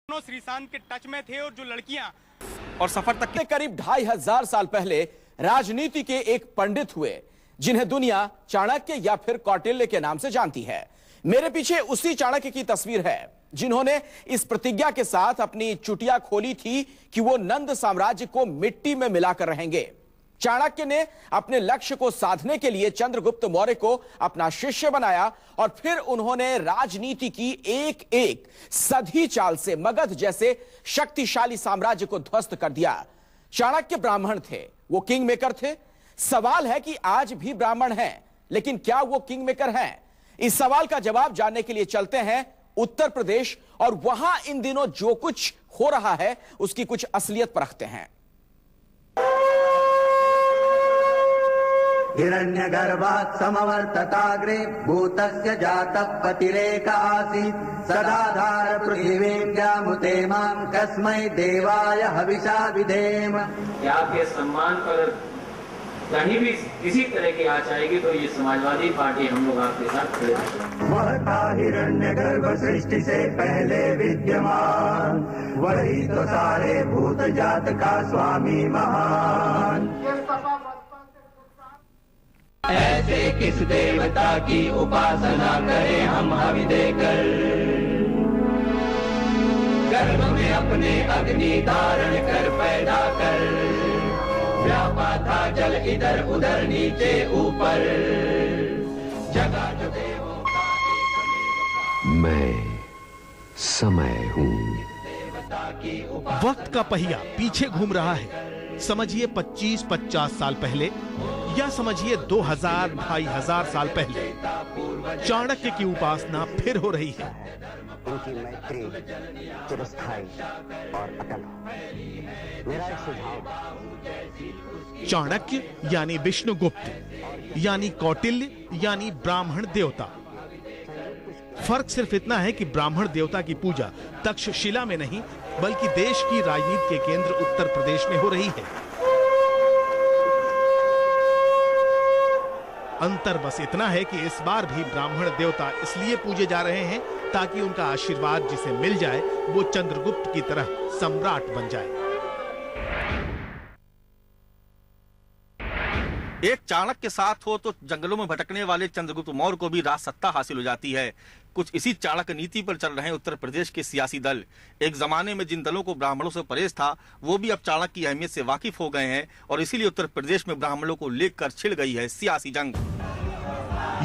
श्रीशांत के टच में थे और जो लड़कियां और सफर तक के करीब 2500 साल पहले राजनीति के एक पंडित हुए जिन्हें दुनिया चाणक्य या फिर कौटिल्य के नाम से जानती है। मेरे पीछे उसी चाणक्य की तस्वीर है जिन्होंने इस प्रतिज्ञा के साथ अपनी चुटिया खोली थी कि वो नंद साम्राज्य को मिट्टी में मिलाकर रहेंगे। चाणक्य ने अपने लक्ष्य को साधने के लिए चंद्रगुप्त मौर्य को अपना शिष्य बनाया और फिर उन्होंने राजनीति की एक एक सधी चाल से मगध जैसे शक्तिशाली साम्राज्य को ध्वस्त कर दिया। चाणक्य ब्राह्मण थे, वो किंग मेकर थे। सवाल है कि आज भी ब्राह्मण हैं, लेकिन क्या वो किंग मेकर हैं? इस सवाल का जवाब जानने के लिए चलते हैं उत्तर प्रदेश और वहां इन दिनों जो कुछ हो रहा है उसकी कुछ असलियत परखते हैं। हिरण्यगर्भात् समवर्तताग्रे भूतस्य जातः पतिरेक आसीत् सदाधार पृथिवीं व्यामुते मां कस्मै देवाय हविषा विधेम। आपके सम्मान पर कहीं भी किसी तरह की आँच आएगी तो ये समाजवादी पार्टी हम लोग आपके साथ खड़े हैं। वह था हिरण्यगर्भ सृष्टि से पहले विद्यमान, वही तो सारे भूत जात का स्वामी महान। ऐसे किस देवता की उपासना करें हम हवि देकर, गर्भ में अपने अग्नि धारण कर पैदा कर, व्यापा था जल इधर उधर नीचे ऊपर, जगा जो देवों का मैं समय हूँ। वक्त का पहिया पीछे घूम रहा है। समझिए 25-50 साल पहले या समझिए 2000-2500 साल पहले चाणक्य की उपासना फिर हो रही है। उनकी मैत्री चिरस्थायी और अटल हो। मेरा एक सुझाव, चाणक्य यानी विष्णुगुप्त, यानी कौटिल्य यानी ब्राह्मण देवता। फर्क सिर्फ इतना है कि ब्राह्मण देवता की पूजा तक्षशिला में नहीं बल्कि देश की राजनीति के केंद्र उत्तर प्रदेश में हो रही है। अंतर बस इतना है कि इस बार भी ब्राह्मण देवता इसलिए पूजे जा रहे हैं ताकि उनका आशीर्वाद जिसे मिल जाए वो चंद्रगुप्त की तरह सम्राट बन जाए। एक चाणक्य के साथ हो तो जंगलों में भटकने वाले चंद्रगुप्त मौर्य को भी राज सत्ता हासिल हो जाती है। कुछ इसी चाणक्य नीति पर चल रहे हैं उत्तर प्रदेश के सियासी दल। एक जमाने में जिन दलों को ब्राह्मणों से परहेज था वो भी अब चाणक्य की अहमियत से वाकिफ हो गए हैं और इसीलिए उत्तर प्रदेश में ब्राह्मणों को लेकर छिड़ गई है सियासी जंग।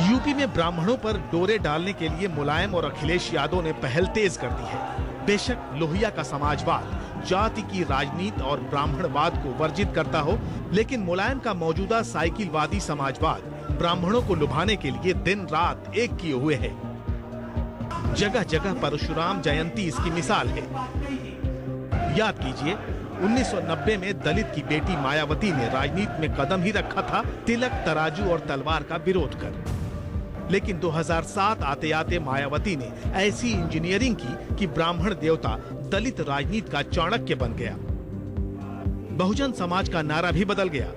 यूपी में ब्राह्मणों पर डोरे डालने के लिए मुलायम और अखिलेश यादव ने पहल तेज कर दी है। बेशक लोहिया का समाजवाद जाति की राजनीति और ब्राह्मणवाद को वर्जित करता हो, लेकिन मुलायम का मौजूदा साइकिलवादी समाजवाद ब्राह्मणों को लुभाने के लिए दिन रात एक किए हुए है। जगह जगह परशुराम जयंती इसकी मिसाल है। याद कीजिए 1990 में दलित की बेटी मायावती ने राजनीति में कदम ही रखा था तिलक, तराजू और तलवार का विरोध कर। लेकिन 2007 आते आते मायावती ने ऐसी इंजीनियरिंग की कि ब्राह्मण देवता दलित राजनीति का चाणक्य बन गया। बहुजन समाज का नारा भी बदल गया।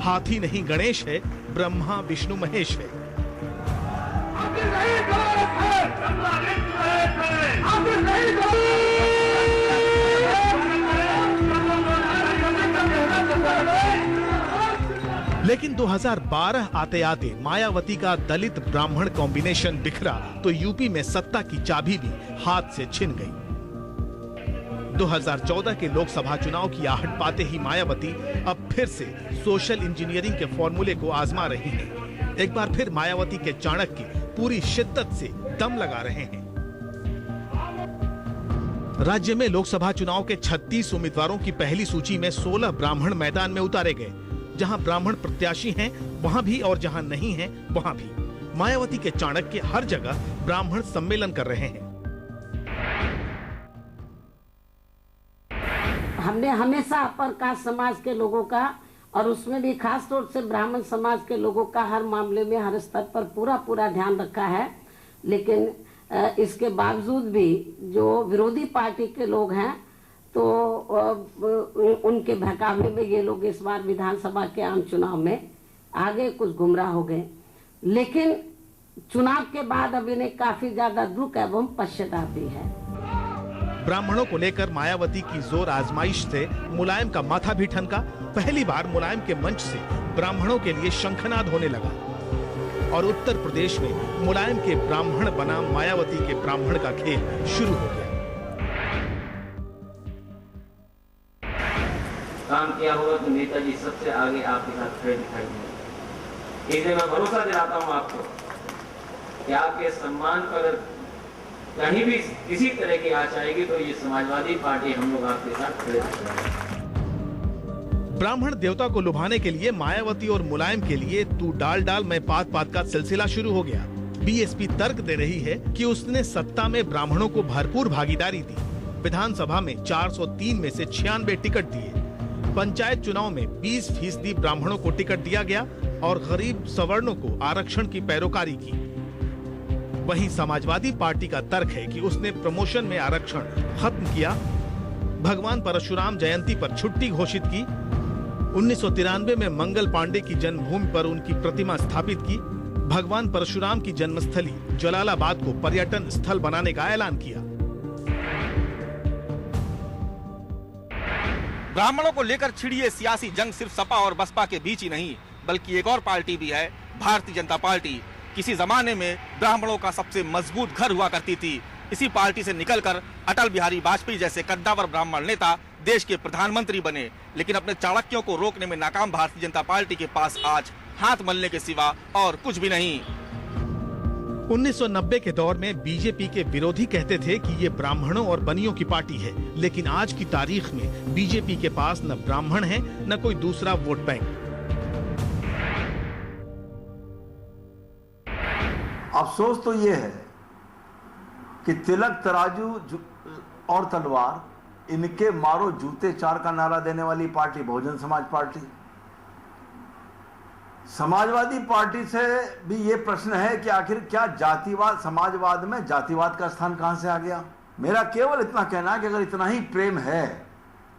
हाथी नहीं गणेश है, ब्रह्मा विष्णु महेश है। लेकिन 2012 आते आते मायावती का दलित ब्राह्मण कॉम्बिनेशन बिखरा तो यूपी में सत्ता की चाबी भी हाथ से छिन गई। 2014 के लोकसभा चुनाव की आहट पाते ही मायावती अब फिर से सोशल इंजीनियरिंग के फॉर्मूले को आजमा रही हैं। एक बार फिर मायावती के चाणक्य पूरी शिद्दत से दम लगा रहे हैं। राज्य में लोकसभा चुनाव के 36 उम्मीदवारों की पहली सूची में 16 ब्राह्मण मैदान में उतारे गए। जहां ब्राह्मण प्रत्याशी हैं वहां भी और जहां नहीं हैं वहां भी मायावती के चाणक्य हर जगह ब्राह्मण सम्मेलन कर रहे हैं। हमने हमेशा अपर कास्ट समाज के लोगों का और उसमें भी खास तौर से ब्राह्मण समाज के लोगों का हर मामले में हर स्तर पर पूरा ध्यान रखा है। लेकिन इसके बावजूद भी जो विरोधी पार्टी के लोग हैं तो उनके बहकावे में ये लोग इस बार विधानसभा के आम चुनाव में आगे कुछ गुमराह हो गए। लेकिन चुनाव के बाद अब इन्हें काफी ज्यादा दुख एवं पश्चाताप भी है। ब्राह्मणों को लेकर मायावती की जोर आजमाइश से मुलायम का माथा भी ठनका। पहली बार मुलायम के मंच से ब्राह्मणों के लिए शंखनाद होने लगा और उत्तर प्रदेश में मुलायम के ब्राह्मण बनाम मायावती के ब्राह्मण का खेल शुरू हो गया। काम किया होगा तो नेताजी सबसे आगे आपके साथ खड़े दिखाई देंगे। इसलिए मैं भरोसा दिलाता हूं आपको कि आपके सम्मान पर कहीं भी किसी तरह की आंच आएगी तो ये समाजवादी पार्टी हम लोग आपके साथ खड़े दिखाएंगे। ब्राह्मण देवता को लुभाने के लिए मायावती और मुलायम के लिए तू डाल डाल मैं पात पात का सिलसिला शुरू हो गया। बीएसपी तर्क दे रही है कि उसने सत्ता में ब्राह्मणों को भरपूर भागीदारी दी। विधानसभा में 403 में से 96 टिकट दिए। पंचायत चुनाव में 20% ब्राह्मणों को टिकट दिया गया और गरीब सवर्णों को आरक्षण की पैरोकारी की। वहीं समाजवादी पार्टी का तर्क है कि उसने प्रमोशन में आरक्षण खत्म किया, भगवान परशुराम जयंती पर छुट्टी घोषित की, 1993 में मंगल पांडे की जन्मभूमि पर उनकी प्रतिमा स्थापित की, भगवान परशुराम की जन्मस्थली जलालाबाद को पर्यटन स्थल बनाने का ऐलान किया। ब्राह्मणों को लेकर छिड़ी ये सियासी जंग सिर्फ सपा और बसपा के बीच ही नहीं, बल्कि एक और पार्टी भी है, भारतीय जनता पार्टी। किसी जमाने में ब्राह्मणों का सबसे मजबूत घर हुआ करती थी। इसी पार्टी से निकलकर अटल बिहारी वाजपेयी जैसे कद्दावर ब्राह्मण नेता देश के प्रधानमंत्री बने, लेकिन अपने चाणक्यों को रोकने में नाकाम भारतीय जनता पार्टी के पास आज हाथ मलने के सिवा और कुछ भी नहीं। 1990 के दौर में बीजेपी के विरोधी कहते थे कि ये ब्राह्मणों और बनियों की पार्टी है, लेकिन आज की तारीख में बीजेपी के पास न ब्राह्मण है न कोई दूसरा वोट बैंक। अफसोस तो ये है कि तिलक तराजू और तलवार, इनके मारो जूते चार का नारा देने वाली party Bahujan Samaj party. Samajwadi party से भी ये प्रश्न है कि आखिर क्या जातिवाद, समाजवाद में जातिवाद का स्थान कहां से आ गया। मेरा केवल इतना कहना है कि अगर इतना ही प्रेम है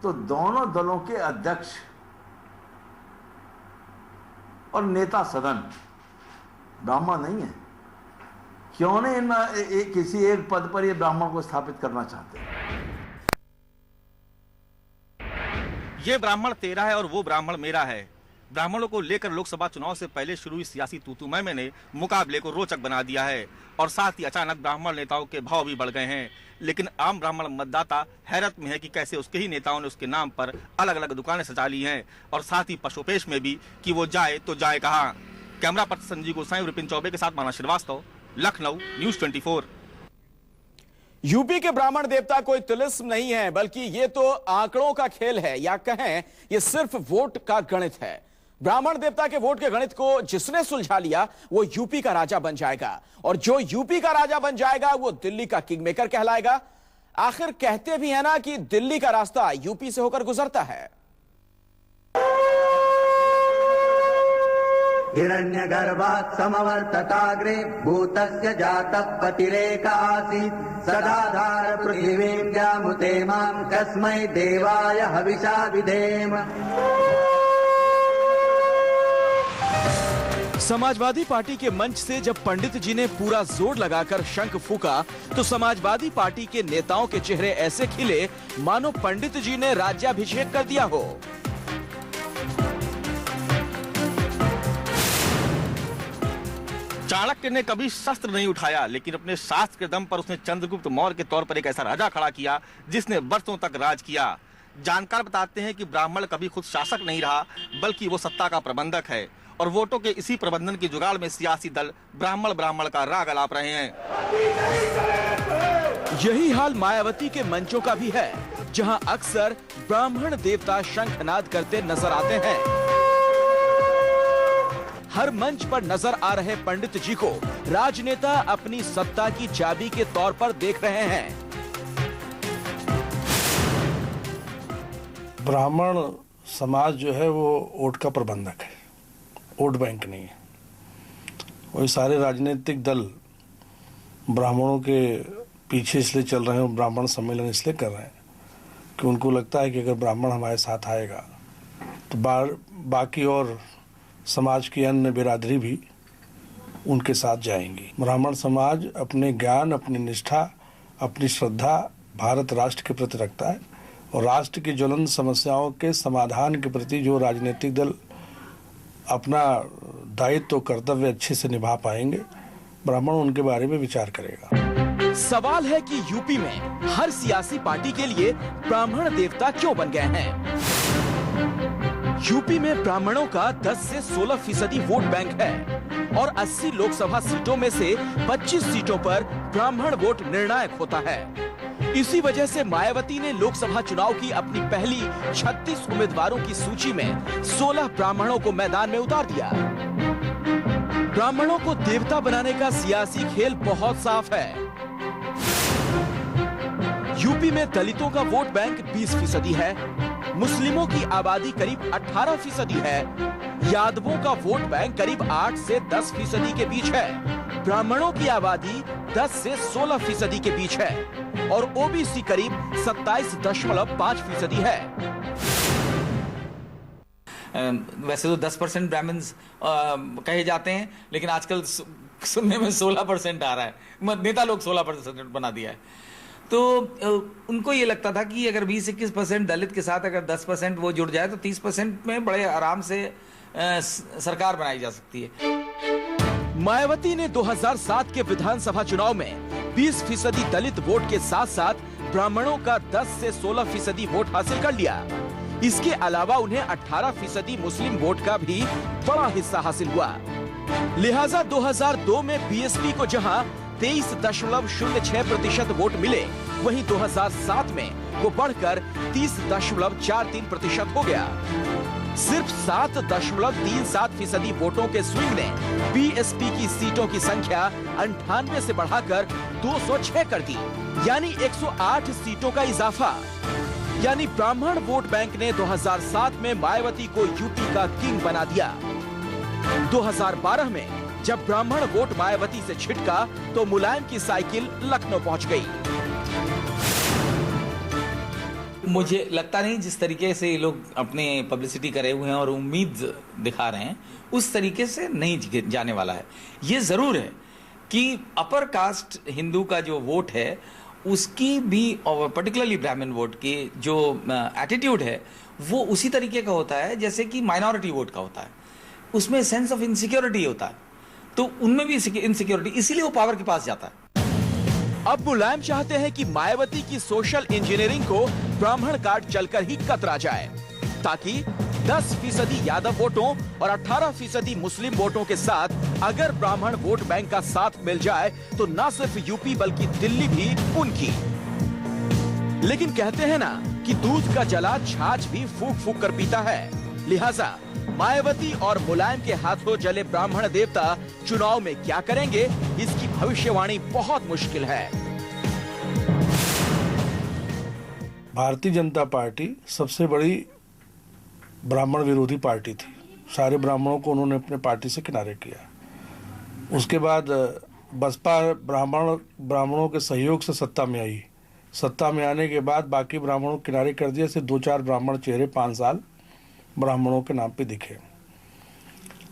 तो दोनों दलों के अध्यक्ष और नेता सदन ब्राह्मण नहीं है। क्यों नहीं किसी एक पद पर ये ब्राह्मण को स्थापित करना चाहते हैं। ये ब्राह्मण तेरा है और वो ब्राह्मण मेरा है। ब्राह्मणों को लेकर लोकसभा चुनाव से पहले शुरू हुई सियासी तूतुमय ने मुकाबले को रोचक बना दिया है और साथ ही अचानक ब्राह्मण नेताओं के भाव भी बढ़ गए हैं। लेकिन आम ब्राह्मण मतदाता हैरत में है कि कैसे उसके ही नेताओं ने उसके नाम पर अलग अलग दुकानें सजा ली हैं और साथ ही पशुपेश में भी कि वो जाए तो जाए कहां। कैमरा पर्सन संजीव गोसाई, विपिन चौबे के साथ माना श्रीवास्तव, लखनऊ, न्यूज़ 24। यूपी के ब्राह्मण देवता कोई तिलिस्म नहीं है, बल्कि ये तो आंकड़ों का खेल है, या कहें ये सिर्फ वोट का गणित है। ब्राह्मण देवता के वोट के गणित को जिसने सुलझा लिया वो यूपी का राजा बन जाएगा, और जो यूपी का राजा बन जाएगा वो दिल्ली का किंगमेकर कहलाएगा। आखिर कहते भी है ना कि दिल्ली का रास्ता यूपी से होकर गुजरता है। हिरण्यगर्भात् समवर्तताग्रे भूतस्य जातः पतिरेक आसीत् सदाधार पृथिवीं व्यामुते मां कस्मै देवाय हविषा विधेम। समाजवादी पार्टी के मंच से जब पंडित जी ने पूरा जोर लगाकर शंख फूका तो समाजवादी पार्टी के नेताओं के चेहरे ऐसे खिले मानो पंडित जी ने राज्याभिषेक कर दिया हो। चाणक्य ने कभी शस्त्र नहीं उठाया, लेकिन अपने शास्त्र के दम पर उसने चंद्रगुप्त मौर्य के तौर पर एक ऐसा राजा खड़ा किया जिसने वर्षों तक राज किया। जानकार बताते हैं कि ब्राह्मण कभी खुद शासक नहीं रहा, बल्कि वो सत्ता का प्रबंधक है और वोटों के इसी प्रबंधन की जुगाड़ में सियासी दल ब्राह्मण का राग अलाप रहे हैं। यही हाल मायावती के मंचों का भी है, जहां अक्सर ब्राह्मण देवता शंखनाद करते नजर आते हैं। हर मंच पर नजर आ रहे पंडित जी को राजनेता अपनी सत्ता की चाबी के तौर पर देख रहे हैं। ब्राह्मण समाज जो है वो वोट का प्रबंधक है, वोट बैंक नहीं है। वही सारे राजनीतिक दल ब्राह्मणों के पीछे इसलिए चल रहे हैं, ब्राह्मण सम्मेलन इसलिए कर रहे हैं कि उनको लगता है कि अगर ब्राह्मण हमारे साथ आएगा तो बाकी और समाज की अन्य बिरादरी भी उनके साथ जाएंगी। ब्राह्मण समाज अपने ज्ञान, अपनी निष्ठा, अपनी श्रद्धा भारत राष्ट्र के प्रति रखता है और राष्ट्र की ज्वलंत समस्याओं के समाधान के प्रति जो राजनीतिक दल अपना दायित्व कर्तव्य अच्छे से निभा पाएंगे, ब्राह्मण उनके बारे में विचार करेगा। सवाल है कि यूपी में हर सियासी पार्टी के लिए ब्राह्मण देवता क्यों बन गए हैं? यूपी में ब्राह्मणों का 10 से 16% वोट बैंक है और 80 लोकसभा सीटों में से 25 सीटों पर ब्राह्मण वोट निर्णायक होता है। इसी वजह से मायावती ने लोकसभा चुनाव की अपनी पहली 36 उम्मीदवारों की सूची में 16 ब्राह्मणों को मैदान में उतार दिया। ब्राह्मणों को देवता बनाने का सियासी खेल बहुत साफ है। यूपी में दलितों का वोट बैंक 20% है, मुस्लिमों की आबादी करीब 18% है, यादवों का वोट बैंक करीब 8 से 10% के बीच है, ब्राह्मणों की आबादी 10 से 16% के बीच है और ओबीसी करीब 27.5% है। वैसे तो 10% ब्राह्मण्स कहे जाते हैं, लेकिन आजकल सुनने में 16% आ रहा है। नेता लोग 16% बना दिया है। तो उनको ये लगता था कि अगर 20-21% दलित के साथ अगर 10% वो जुड़ जाए तो 30% में बड़े आराम से सरकार बनाई जा सकती है। मायावती ने 2007 के विधानसभा चुनाव में 20% दलित वोट के साथ साथ ब्राह्मणों का 10 से 16% वोट हासिल कर लिया। इसके अलावा उन्हें 18% मुस्लिम वोट का भी बड़ा हिस्सा हासिल हुआ। लिहाजा 2002 में बीएसपी को जहां 23.06% वोट मिले, वहीं 2007 में वो बढ़कर 30.43% हो गया। सिर्फ 7.37% वोटों के स्विंग ने बीएसपी की सीटों की संख्या 98 से बढ़ाकर 206 कर दी, यानी 108 सीटों का इजाफा। यानी ब्राह्मण वोट बैंक ने 2007 में मायावती को यूपी का किंग बना दिया। 2012 में जब ब्राह्मण वोट मायावती से छिटका तो मुलायम की साइकिल लखनऊ पहुंच गई। मुझे लगता नहीं जिस तरीके से ये लोग अपने पब्लिसिटी करे हुए हैं और उम्मीद दिखा रहे हैं उस तरीके से नहीं जाने वाला है। ये जरूर है कि अपर कास्ट हिंदू का जो वोट है उसकी भी, और पर्टिकुलरली ब्राह्मण वोट की जो एटीट्यूड है वो उसी तरीके का होता है जैसे कि माइनॉरिटी वोट का होता है। उसमें सेंस ऑफ इनसिक्योरिटी होता है, तो उनमें भी इनसिक्योरिटी, इसीलिए वो पावर के पास जाता है। अब मुलायम चाहते हैं कि मायावती की सोशल इंजीनियरिंग को ब्राह्मण कार्ड चलकर ही कतरा जाए, ताकि 10% यादव वोटों और 18% मुस्लिम वोटों के साथ अगर ब्राह्मण वोट बैंक का साथ मिल जाए तो न सिर्फ यूपी बल्कि दिल्ली भी उनकी। लेकिन कहते हैं ना कि दूध का जला छाछ भी फूक फूक कर पीता है, लिहाजा मायावती और मुलायम के हाथों जले ब्राह्मण देवता चुनाव में क्या करेंगे, इसकी भविष्यवाणी बहुत मुश्किल है। भारतीय जनता पार्टी सबसे बड़ी ब्राह्मण विरोधी पार्टी थी। सारे ब्राह्मणों को उन्होंने अपने पार्टी से किनारे किया। उसके बाद बसपा ब्राह्मणों के सहयोग से सत्ता में आई। सत्ता में आने के बाद बाकी ब्राह्मणों को किनारे कर दिया। सिर्फ 2-4 ब्राह्मण चेहरे 5 साल ब्राह्मणों के नाम पे दिखे।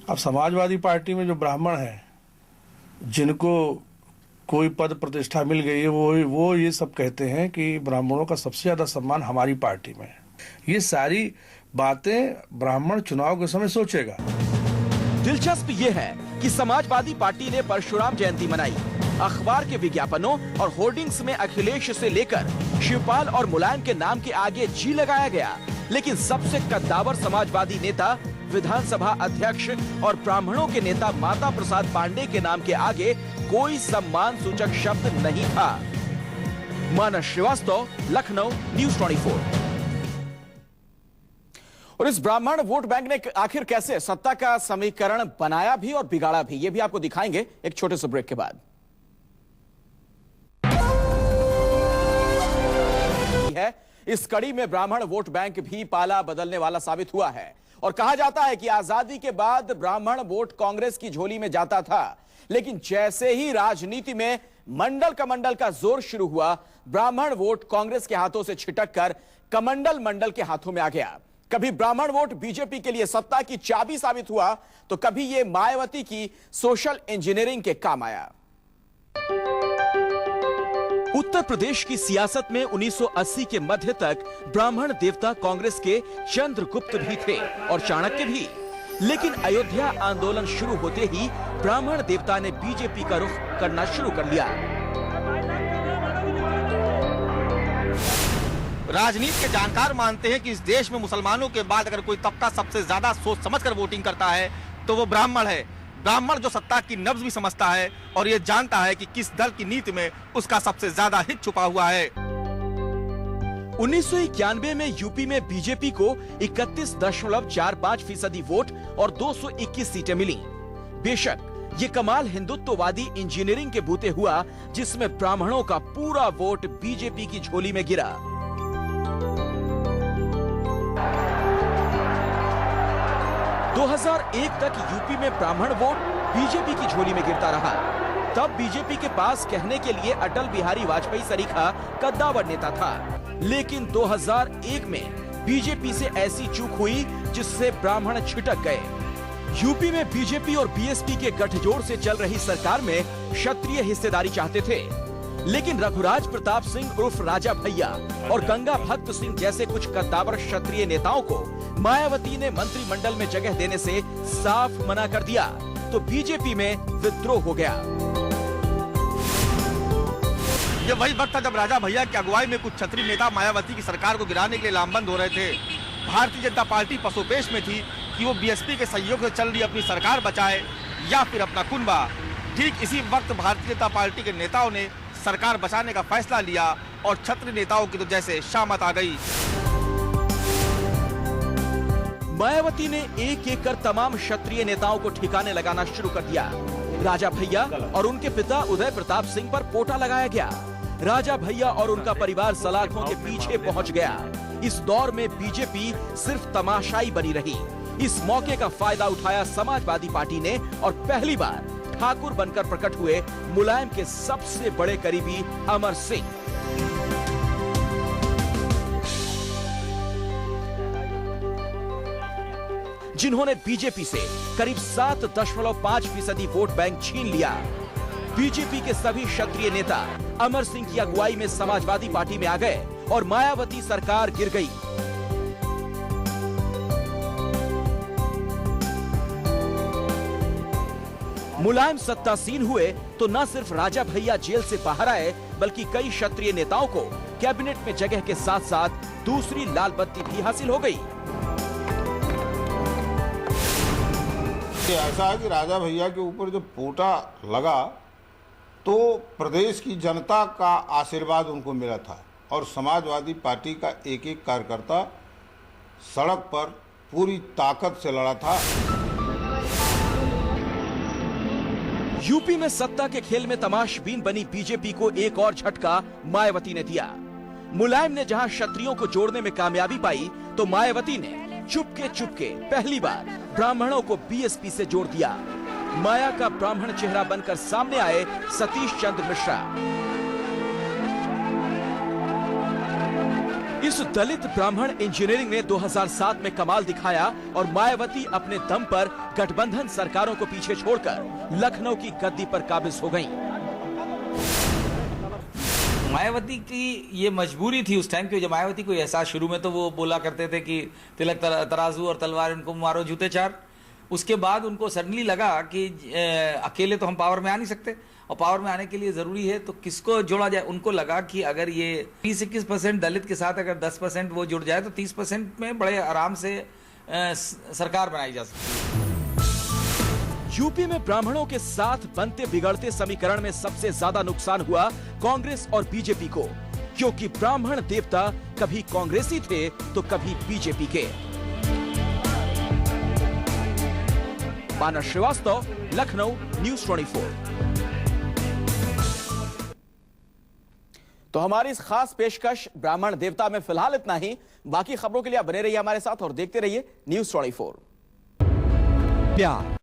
अब समाजवादी पार्टी में जो ब्राह्मण हैं, जिनको कोई पद प्रतिष्ठा मिल गई है, वो ये सब कहते हैं कि ब्राह्मणों का सबसे ज्यादा सम्मान हमारी पार्टी में है। ये सारी बातें ब्राह्मण चुनाव के समय सोचेगा। दिलचस्प ये है कि समाजवादी पार्टी ने परशुराम जयंती मनाई। अखबार के विज्ञापनों और होर्डिंग्स में अखिलेश से लेकर शिवपाल और मुलायम के नाम के आगे जी लगाया गया, लेकिन सबसे कद्दावर समाजवादी नेता, विधानसभा अध्यक्ष और ब्राह्मणों के नेता माता प्रसाद पांडे के नाम के आगे कोई सम्मान सूचक शब्द नहीं था। मानस श्रीवास्तव, लखनऊ, न्यूज़ 24। और इस ब्राह्मण वोट बैंक ने आखिर कैसे सत्ता का समीकरण बनाया भी और बिगाड़ा भी, ये भी आपको दिखाएंगे एक छोटे से ब्रेक के बाद। है इस कड़ी में ब्राह्मण वोट बैंक भी पाला बदलने वाला साबित हुआ है और कहा जाता है कि आजादी के बाद ब्राह्मण वोट कांग्रेस की झोली में जाता था, लेकिन जैसे ही राजनीति में मंडल कमंडल का जोर शुरू हुआ, ब्राह्मण वोट कांग्रेस के हाथों से छिटककर कमंडल मंडल के हाथों में आ गया। कभी ब्राह्मण वोट बीजेपी के लिए सत्ता की चाबी साबित हुआ, तो कभी यह मायावती की सोशल इंजीनियरिंग के काम आया। उत्तर प्रदेश की सियासत में 1980 के मध्य तक ब्राह्मण देवता कांग्रेस के चंद्रगुप्त भी थे और चाणक्य भी, लेकिन अयोध्या आंदोलन शुरू होते ही ब्राह्मण देवता ने बीजेपी का रुख करना शुरू कर लिया। राजनीति के जानकार मानते हैं कि इस देश में मुसलमानों के बाद अगर कोई तबका सबसे ज्यादा सोच समझकर वोटिंग करता है तो वो ब्राह्मण है। ब्राह्मण जो सत्ता की नब्ज भी समझता है और ये जानता है कि किस दल की नीति में उसका सबसे ज्यादा हित छुपा हुआ है। 1991 में यूपी में बीजेपी को 31.45% वोट और 221 सीटें मिली। बेशक ये कमाल हिंदुत्ववादी इंजीनियरिंग के बूते हुआ, जिसमें ब्राह्मणों का पूरा वोट बीजेपी की झोली में गिरा। 2001 तक यूपी में ब्राह्मण वोट बीजेपी की झोली में गिरता रहा। तब बीजेपी के पास कहने के लिए अटल बिहारी वाजपेयी सरीखा कद्दावर नेता था, लेकिन 2001 में बीजेपी से ऐसी चूक हुई जिससे ब्राह्मण छिटक गए। यूपी में बीजेपी और बीएसपी के गठजोड़ से चल रही सरकार में क्षत्रिय हिस्सेदारी चाहते थे, लेकिन रघुराज प्रताप सिंह उर्फ राजा भैया और गंगा भक्त सिंह जैसे कुछ कद्दावर क्षत्रिय नेताओं को मायावती ने मंत्रिमंडल में जगह देने से साफ मना कर दिया, तो बीजेपी में विद्रोह हो गया। ये वही वक्त था जब राजा भैया की अगुवाई में कुछ क्षत्रिय नेता मायावती की सरकार को गिराने के लिए लामबंद हो रहे थे। भारतीय जनता पार्टी पसोपेश में थी कि वो बीएसपी के सहयोग से चल रही अपनी सरकार बचाए या फिर अपना कुनबा। ठीक इसी वक्त भारतीय जनता पार्टी के नेताओं ने सरकार बचाने का फैसला लिया और क्षत्रिय नेताओं की तो जैसे शामत आ गई। मायावती ने एक एक कर तमाम क्षत्रिय नेताओं को ठिकाने लगाना शुरू कर दिया। राजा भैया और उनके पिता उदय प्रताप सिंह पर पोटा लगाया गया। राजा भैया और उनका परिवार सलाखों के पीछे पहुंच गया। इस दौर में बीजेपी सिर्फ तमाशाई बनी रही। इस मौके का फायदा उठाया समाजवादी पार्टी ने और पहली बार ठाकुर बनकर प्रकट हुए मुलायम के सबसे बड़े करीबी अमर सिंह। जिन्होंने बीजेपी से करीब 7.5% वोट बैंक छीन लिया। बीजेपी के सभी क्षत्रिय नेता अमर सिंह की अगुवाई में समाजवादी पार्टी में आ गए और मायावती सरकार गिर गई। मुलायम सत्तासीन हुए तो न सिर्फ राजा भैया जेल से बाहर आए, बल्कि कई क्षत्रिय नेताओं को कैबिनेट में जगह के साथ साथ दूसरी लाल बत्ती भी हासिल हो गई। ऐसा है कि राजा भैया के ऊपर जब पोटा लगा तो प्रदेश की जनता का आशीर्वाद उनको मिला था और समाजवादी पार्टी का एक एक कार्यकर्ता सड़क पर पूरी ताकत से लड़ा था। यूपी में सत्ता के खेल में तमाशबीन बनी बीजेपी को एक और झटका मायावती ने दिया। मुलायम ने जहां क्षत्रियों को जोड़ने में कामयाबी पाई, तो मायावती ने चुपके पहली बार ब्राह्मणों को बीएसपी से जोड़ दिया। माया का ब्राह्मण चेहरा बनकर सामने आए सतीश चंद्र मिश्रा। इस दलित ब्राह्मण इंजीनियरिंग ने 2007 में कमाल दिखाया और मायावती अपने दम पर गठबंधन सरकारों को पीछे छोड़कर लखनऊ की गद्दी पर काबिज हो गईं। मायावती की ये मजबूरी थी उस टाइम की। जब मायावती को एहसास, शुरू में तो वो बोला करते थे कि तिलक तराजू और तलवार इनको मारो जूते चार। उसके बाद उनको सडनली लगा कि अकेले तो हम पावर में आ नहीं सकते और पावर में आने के लिए जरूरी है तो किसको जोड़ा जाए। उनको लगा कि अगर ये 30-21% दलित के साथ अगर 10% वो जुड़ जाए तो 30% में बड़े आराम से सरकार बनाई जा सकती है। यूपी में ब्राह्मणों के साथ बनते बिगड़ते समीकरण में सबसे ज्यादा नुकसान हुआ कांग्रेस और बीजेपी को, क्योंकि ब्राह्मण देवता कभी कांग्रेसी थे तो कभी बीजेपी के। मानस श्रीवास्तव, लखनऊ, न्यूज़ 24। तो हमारी इस खास पेशकश ब्राह्मण देवता में फिलहाल इतना ही। बाकी खबरों के लिए आप बने रहिए हमारे साथ और देखते रहिए न्यूज़ 24। प्यार,